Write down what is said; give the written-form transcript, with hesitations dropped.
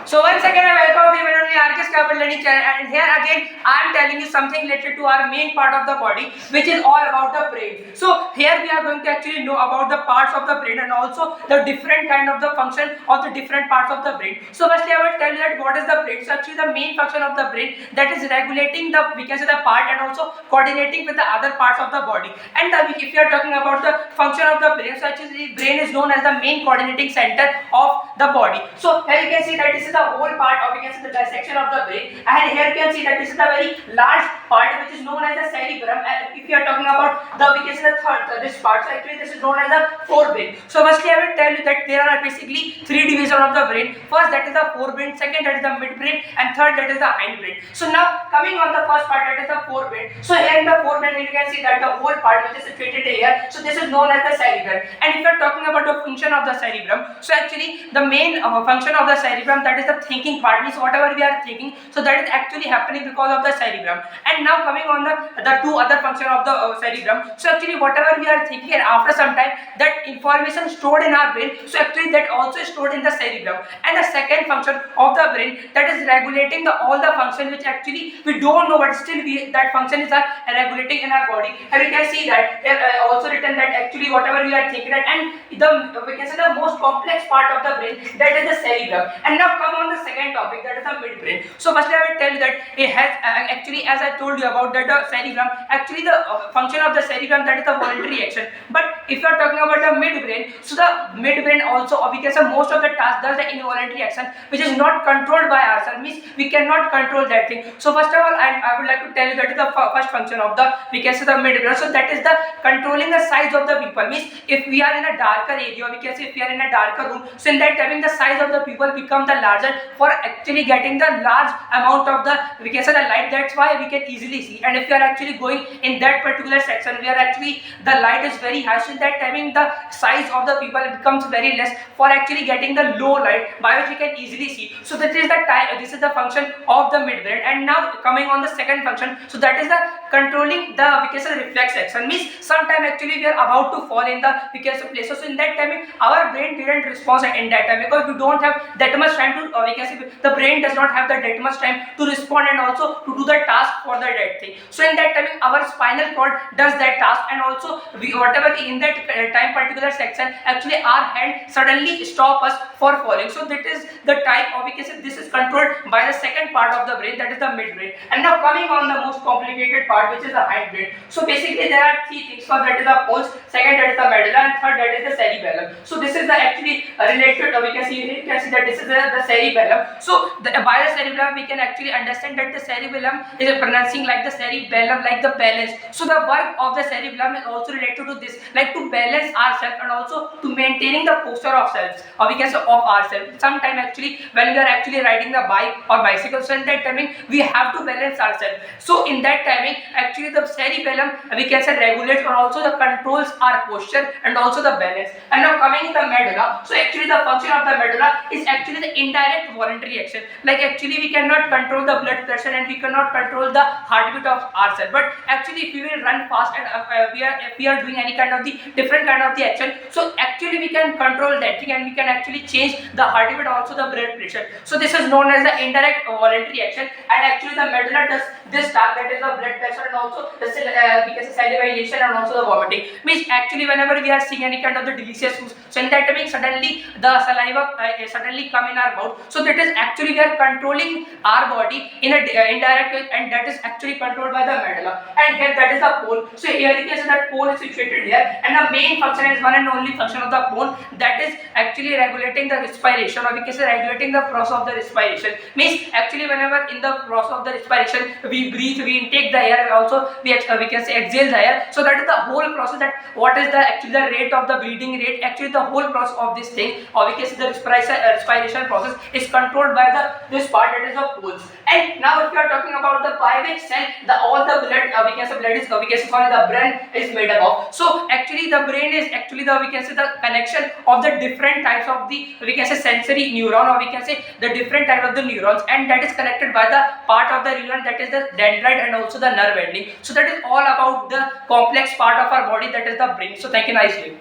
So once again I welcome you on the RKS Capital Learning Channel, and here again I am telling you something related to our main part of the body, which is all about the brain. So here we are going to actually know about the parts of the brain and also the different kind of the function of the different parts of the brain. So firstly I will tell you that what is the brain. So actually the main function of the brain, that is regulating the, we can say, the part and also coordinating with the other parts of the body. And if you are talking about the function of the brain, so actually the brain is known as the main coordinating center of the body. So here you can see that this is the whole part, or we can say the dissection of the brain, and here you can see that this is the very large part which is known as the cerebrum. And if you are talking about the, we can say, the third this part, so actually this is known as the forebrain. So firstly I will tell you that there are basically three divisions of the brain. First, that is the forebrain, second, that is the midbrain, and third, that is the hindbrain. So now coming on the first part, that is the forebrain. So here in the forebrain you can see that the whole part which is situated here, so this is known as the cerebrum. And if you are talking about the function of the cerebrum, so actually the main function of the cerebrum, that is the thinking part, means whatever we are thinking, so that is actually happening because of the cerebrum. And now coming on the two other function of the cerebrum, so actually whatever we are thinking, and after some time that information stored in our brain, so actually that also is stored in the cerebrum. And the second function of the brain, that is regulating the all the function which actually we don't know, but still that function is regulating in our body. And we can see that here also written that actually whatever we are thinking, and the, we can say, the most complex part of the brain, that is the cerebrum. And now come on the second topic, that is the midbrain. So firstly I will tell you that it has actually, as I told you about that the cerebrum, actually the function of the cerebrum, that is the voluntary action. But if you are talking about the midbrain, so the midbrain also, or we can say, most of the tasks does the involuntary action, which is not controlled by ourselves, means we cannot control that thing. So first of all I would like to tell you that is the first function of the, we can say, the midbrain. So that is the controlling the size of the people, means if we are in a darker area, or we can say if we are in a darker room, so in that time the size of the people become the larger for actually getting the large amount of the, we can say, the light. That's why we can easily see. And if you are actually going in that particular section where actually the light is very high, so in that timing the size of the people becomes very less for actually getting the low light, by which we can easily see. So that is the time, this is the function of the midbrain. And now coming on the second function, so that is the controlling the, we can say, the reflex action, means sometime actually we are about to fall in the, we can say, place. So in that time our brain didn't respond in that time, because we don't have that much time to, we can say, the brain does not have that much time to respond and also to do the task for that thing. So in that time our spinal cord does that task, and also whatever in that time particular section, actually our hand suddenly stop us for falling. So that is the type of, we can say, this is controlled by the second part of the brain, that is the midbrain. And now coming on the most complicated part, which is the hindbrain. So basically there are three things. First, that is the pons, second, that is the medulla, and third, that is the cerebellum. So this is the actually related, we can see, you can see that this is the cerebellum. So by the cerebellum we can actually understand that the cerebellum is pronouncing like the cerebellum, like the balance. So the work of the cerebellum is also related to this, like to balance ourselves and also to maintaining the posture of selves, or we can say of ourselves. Sometime actually when we are actually riding the bike or bicycle, so in that timing we have to balance ourselves. So in that timing actually the cerebellum, we can say, regulates or also the controls our posture and also the balance. And now coming in the medulla, so actually the function of the medulla is actually the indirect voluntary action, like actually we cannot control the blood pressure and we cannot control the heartbeat of ourselves, but actually if we will run fast and if we are doing any kind of the different kind of the action, so actually we can control that thing and we can actually change the heartbeat, also the blood pressure. So this is known as the indirect voluntary action, and actually the medulla does this task, that is the blood pressure and also the we can say salivation and also the vomiting, means actually whenever we are seeing any kind of the delicious foods, so in that time suddenly the saliva suddenly come in our mouth. So that is actually we are controlling our body in a indirect way, and that is actually controlled by the medulla. And here that is the pole. So here you can see that pole is situated here, and the main function is one and only function of the pole, that is actually regulating the respiration, or we can say regulating the process of the respiration, means actually whenever in the process of the respiration we breathe, we intake the air, and also we can say exhale the air. So that is the whole process, that what is the actually the rate of the breathing rate, actually the whole process of this thing, or we can say the respiration process is controlled by this part, that is the poles. And now if you are talking about the by which cell all the blood, we can say blood is, we can say, sorry, the brain is made up of. So actually the brain is actually the, we can say, the connection of the different types of the, we can say, sensory neuron, or we can say the different type of the neurons, and that is connected by the part of the neuron, that is the dendrite and also the nerve ending. So that is all about the complex part of our body, that is the brain. So thank you nicely.